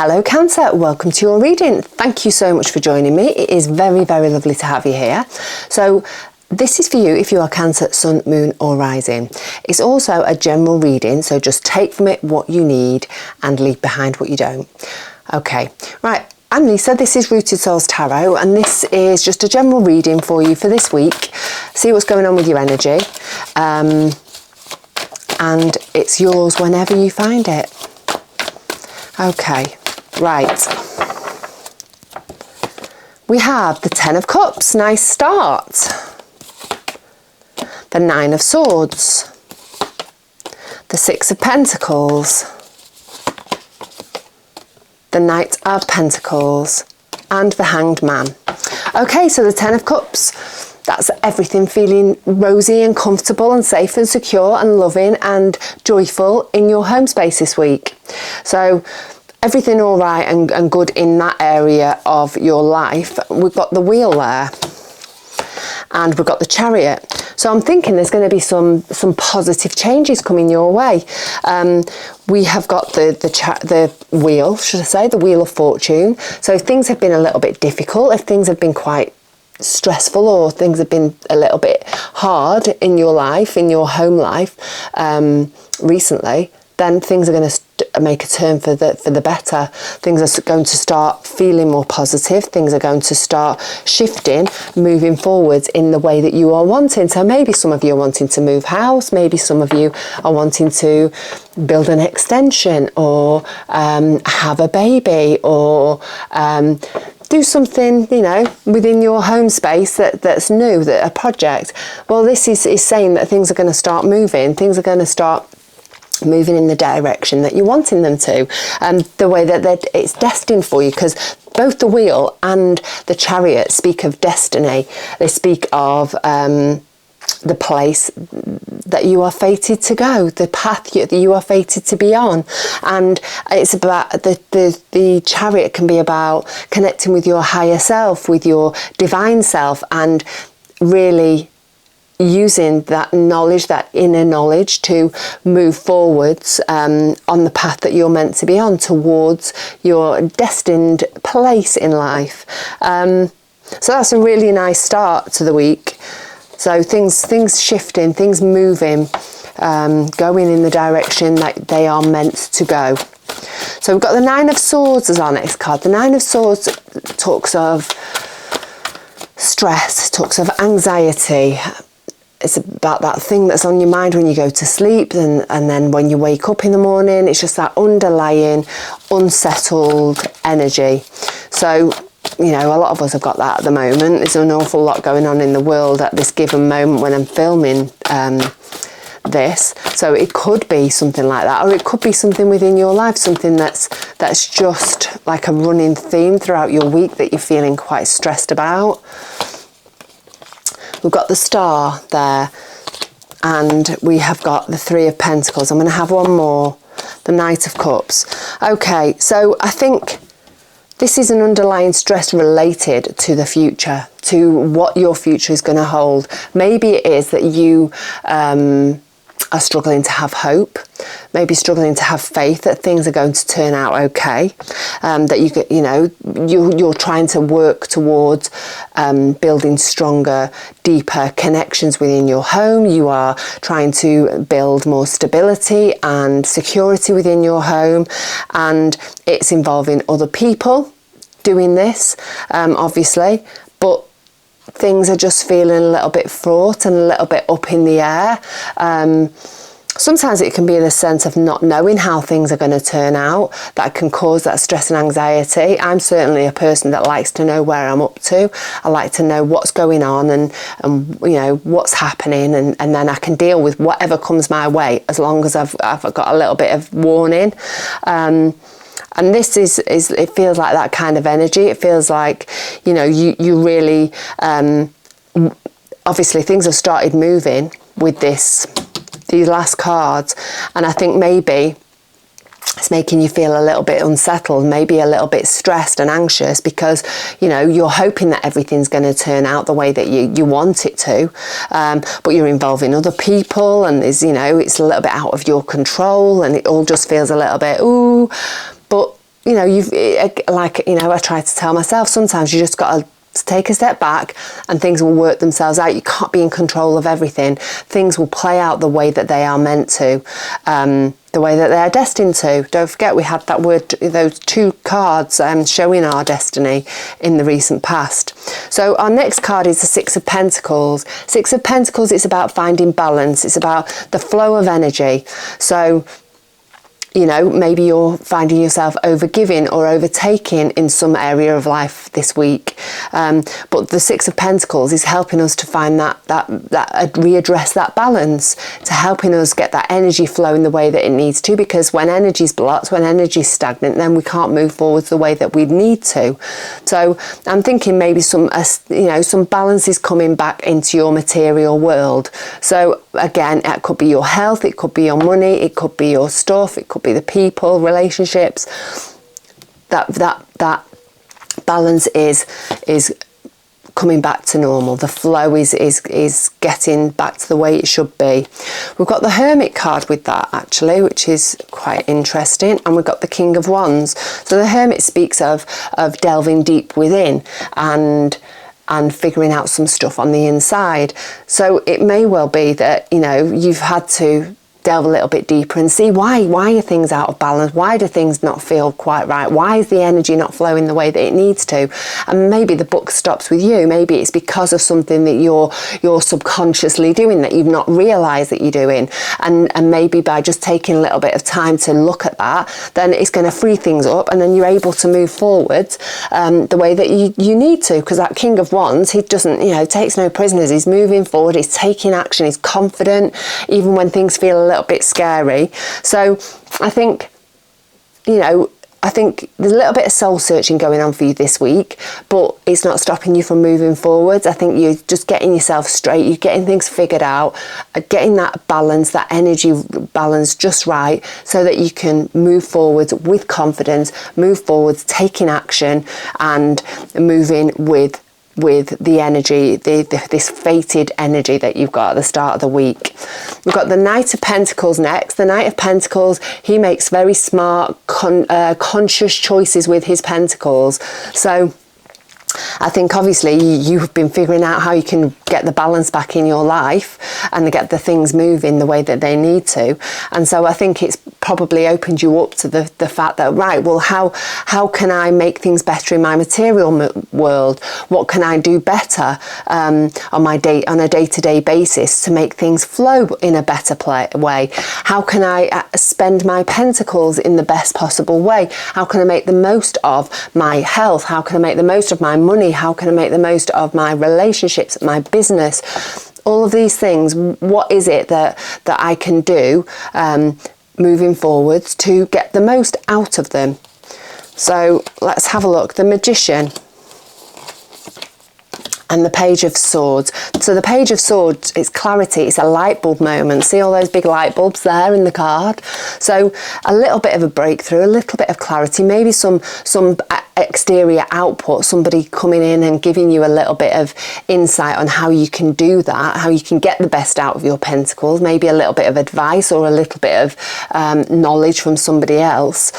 Hello Cancer, welcome to your reading. Thank you so much for joining me. It is very, very lovely to have you here. So this is for you if you are Cancer, Sun, Moon or Rising. It's also a general reading, so just take from it what you need and leave behind what you don't. Okay, right, I'm Lisa, this is Rooted Souls Tarot, and this is just a general reading for you for this week. See what's going on with your energy. And it's yours whenever you find it. Okay. Right, we have the Ten of Cups, nice start. The Nine of Swords, the Six of Pentacles, the Knight of Pentacles, and the Hanged Man. Okay, so the Ten of Cups, that's everything feeling rosy and comfortable and safe and secure and loving and joyful in your home space this week. So everything all right and good in that area of your life. We've got the Wheel there and we've got the Chariot. So I'm thinking there's going to be some positive changes coming your way. We have got the Wheel, should I say, the Wheel of Fortune. So if things have been a little bit difficult, if things have been quite stressful or things have been a little bit hard in your life, in your home life recently, then things are going to make a turn for the better. Things are going to start feeling more positive. Things are going to start shifting, moving forwards in the way that you are wanting. So maybe some of you are wanting to move house. Maybe some of you are wanting to build an extension or have a baby or do something, you know, within your home space that's new, that a project. Well, this is saying that things are going to start moving. Things are going to start moving in the direction that you're wanting them to, and the way that it's destined for you, because both the Wheel and the Chariot speak of destiny. They speak of the place that you are fated to go, the path that you are fated to be on. And it's about the Chariot can be about connecting with your higher self, with your divine self, and really using that knowledge, that inner knowledge, to move forwards on the path that you're meant to be on towards your destined place in life. So that's a really nice start to the week. So things shifting, things moving, going in the direction that they are meant to go. So we've got the Nine of Swords as our next card. The Nine of Swords talks of stress, talks of anxiety. It's about that thing that's on your mind when you go to sleep, and then when you wake up in the morning, it's just that underlying unsettled energy. So, you know, a lot of us have got that at the moment. There's an awful lot going on in the world at this given moment when I'm filming this. So it could be something like that, or it could be something within your life, something that's just like a running theme throughout your week that you're feeling quite stressed about. We've got the Star there, and we have got the Three of Pentacles. I'm going to have one more, the Knight of Cups. Okay, so I think this is an underlying stress related to the future, to what your future is going to hold. Maybe it is that you are struggling to have hope, maybe struggling to have faith that things are going to turn out okay, that you're trying to work towards building stronger, deeper connections within your home. You are trying to build more stability and security within your home, and it's involving other people doing this, obviously, but things are just feeling a little bit fraught and a little bit up in the air. Sometimes it can be the sense of not knowing how things are going to turn out that can cause that stress and anxiety. I'm certainly a person that likes to know where I'm up to. I like to know what's going on and you know what's happening, and then I can deal with whatever comes my way as long as I've got a little bit of warning. And this is it feels like that kind of energy. It feels like, you know, you really obviously things have started moving with these last cards, and I think maybe it's making you feel a little bit unsettled, maybe a little bit stressed and anxious, because, you know, you're hoping that everything's going to turn out the way that you want it to, but you're involving other people, and there's, you know, it's a little bit out of your control, and it all just feels a little bit, ooh. But, you know, I try to tell myself, sometimes you just got to take a step back and things will work themselves out. You can't be in control of everything. Things will play out the way that they are meant to, the way that they are destined to. Don't forget, we had that word, those 2 cards showing our destiny in the recent past. So our next card is the 6 of Pentacles. 6 of Pentacles, it's about finding balance. It's about the flow of energy. So, you know, maybe you're finding yourself overgiving or overtaking in some area of life this week. But the 6 of Pentacles is helping us to find that readdress that balance, to helping us get that energy flowing the way that it needs to, because when energy's blocked, when energy's stagnant, then we can't move forward the way that we need to. So I'm thinking maybe some balance is coming back into your material world. So again, it could be your health, it could be your money, it could be your stuff, it could be the people, relationships. That balance is coming back to normal. The flow is getting back to the way it should be. We've got the Hermit card with that, actually, which is quite interesting, and we've got the King of Wands. So the Hermit speaks of delving deep within and figuring out some stuff on the inside. So it may well be that, you know, you've had to delve a little bit deeper and see why are things out of balance, why do things not feel quite right, why is the energy not flowing the way that it needs to. And maybe the book stops with you. Maybe it's because of something that you're subconsciously doing that you've not realized that you're doing, and maybe by just taking a little bit of time to look at that, then it's going to free things up, and then you're able to move forward the way that you need to, because that King of Wands, he doesn't, you know, takes no prisoners. He's moving forward, he's taking action, he's confident even when things feel a little bit scary. So I think, you know, I think there's a little bit of soul searching going on for you this week, but it's not stopping you from moving forwards. I think you're just getting yourself straight, you're getting things figured out, getting that balance, that energy balance just right, so that you can move forwards with confidence, move forwards, taking action and moving with the energy, this fated energy that you've got at the start of the week. We've got the Knight of Pentacles next. The Knight of Pentacles, he makes very smart, conscious choices with his pentacles. So I think obviously you've been figuring out how you can get the balance back in your life and get the things moving the way that they need to. And so I think it's probably opened you up to the fact that, right, well, how can I make things better in my material world? What can I do better on a day-to-day basis to make things flow in a better way? How can I spend my pentacles in the best possible way? How can I make the most of my health? How can I make the most of my money? How can I make the most of my relationships, my business? All of these things, what is it that I can do moving forwards to get the most out of them? So let's have a look. The Magician and the Page of Swords. So the Page of Swords, it's clarity, it's a light bulb moment. See all those big light bulbs there in the card? So a little bit of a breakthrough, a little bit of clarity, maybe some exterior output, somebody coming in and giving you a little bit of insight on how you can do that, how you can get the best out of your pentacles, maybe a little bit of advice or a little bit of knowledge from somebody else.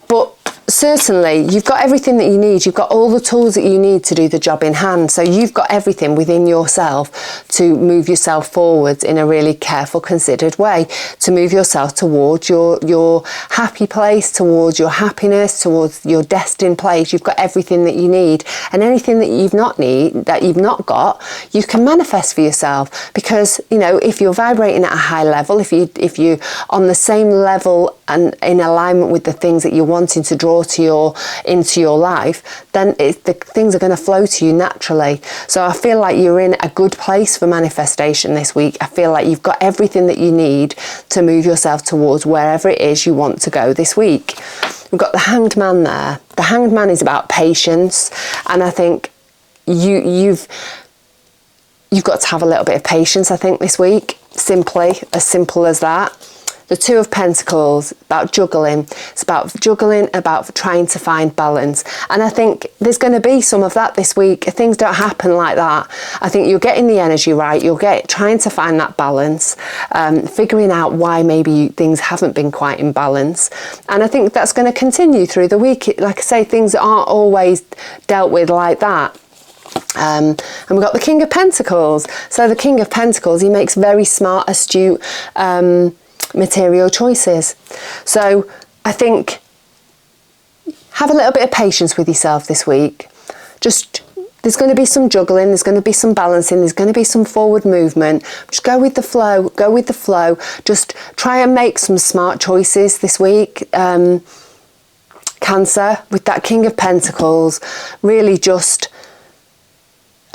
But certainly you've got everything that you need. You've got all the tools that you need to do the job in hand. So you've got everything within yourself to move yourself forwards in a really careful, considered way, to move yourself towards your happy place, towards your happiness, towards your destined place. You've got everything that you need, and anything that you've not got, you can manifest for yourself. Because, you know, if you're vibrating at a high level, if you're on the same level and in alignment with the things that you're wanting to draw into your life, then the things are going to flow to you naturally. So I feel like you're in a good place for manifestation this week. I feel like you've got everything that you need to move yourself towards wherever it is you want to go this week. We've got the Hanged Man there. The Hanged Man is about patience, and I think you've got to have a little bit of patience, I think, this week. Simply, as simple as that. The Two of Pentacles, about juggling. It's about juggling, about trying to find balance. And I think there's going to be some of that this week. Things don't happen like that. I think you're getting the energy right. You're trying to find that balance, figuring out why maybe things haven't been quite in balance. And I think that's going to continue through the week. Like I say, things aren't always dealt with like that. And we've got the King of Pentacles. So the King of Pentacles, he makes very smart, astute, material choices. So I think have a little bit of patience with yourself this week. There's going to be some juggling, there's going to be some balancing, there's going to be some forward movement. Just go with the flow, go with the flow. Just try and make some smart choices this week. Cancer, with that King of Pentacles, really just...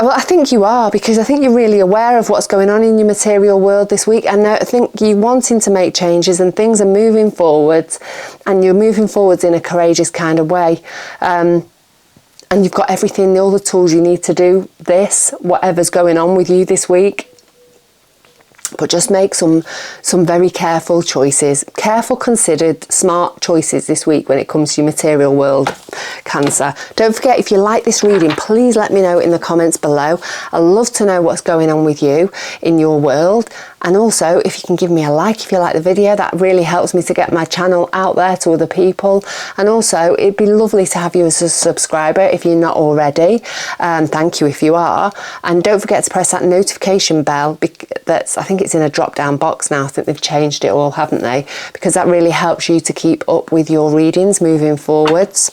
Well, I think you are, because I think you're really aware of what's going on in your material world this week, and I think you're wanting to make changes and things are moving forwards, and you're moving forwards in a courageous kind of way. And you've got everything, all the tools you need to do this, whatever's going on with you this week. But just make some very careful choices, careful, considered, smart choices this week when it comes to your material world, Cancer. Don't forget, if you like this reading, please let me know in the comments below. I love to know what's going on with you in your world. And also, if you can give me a like if you like the video, that really helps me to get my channel out there to other people. And also, it'd be lovely to have you as a subscriber if you're not already. Thank you if you are. And don't forget to press that notification bell. I think it's in a drop down box now. I think they've changed it all, haven't they? Because that really helps you to keep up with your readings moving forwards.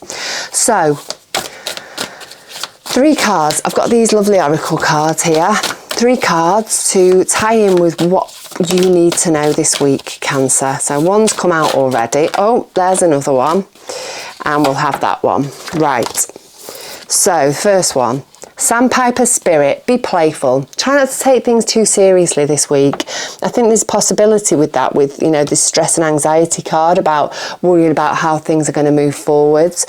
So, 3 cards. I've got these lovely oracle cards here. 3 cards to tie in with what you need to know this week, Cancer. So one's come out already. Oh, there's another one. And we'll have that one. Right. So, first one. Sandpiper Spirit, be playful. Try not to take things too seriously this week. I think there's possibility with that, with, you know, this stress and anxiety card, about worrying about how things are going to move forwards.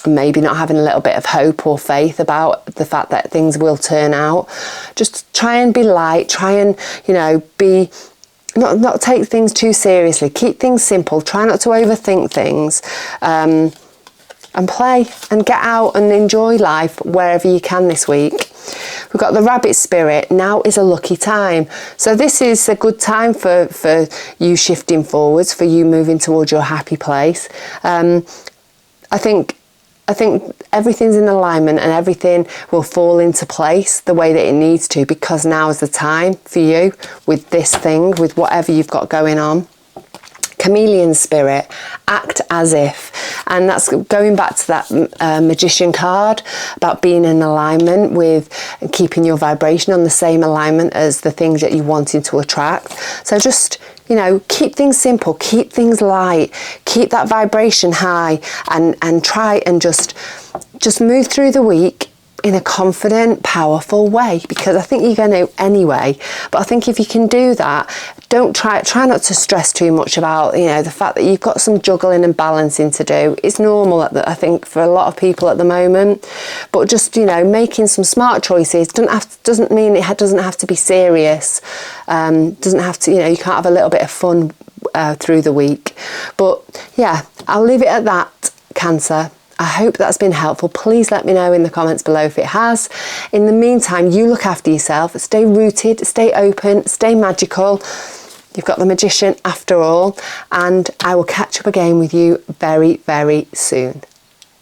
Maybe not having a little bit of hope or faith about the fact that things will turn out. Just try and be light, try and, you know, be... Not take things too seriously. Keep things simple. Try not to overthink things. And play and get out and enjoy life wherever you can this week. We've got the Rabbit Spirit. Now is a lucky time. So this is a good time for you shifting forwards, for you moving towards your happy place. I think everything's in alignment and everything will fall into place the way that it needs to, because now is the time for you with this thing, with whatever you've got going on. Chameleon Spirit, act as if. And that's going back to that Magician card, about being in alignment with keeping your vibration on the same alignment as the things that you're wanting to attract. So just, you know, keep things simple, keep things light, keep that vibration high, and try and just move through the week in a confident, powerful way, because I think you're going to anyway. But I think if you can do that, try not to stress too much about, you know, the fact that you've got some juggling and balancing to do. It's normal, I think, for a lot of people at the moment. But just, you know, making some smart choices doesn't mean it doesn't have to be serious. Doesn't have to, you know, you can't have a little bit of fun through the week. But yeah, I'll leave it at that, Cancer. I hope that's been helpful. Please let me know in the comments below if it has. In the meantime, you look after yourself. Stay rooted, stay open, stay magical. You've got the Magician after all. And I will catch up again with you very, very soon.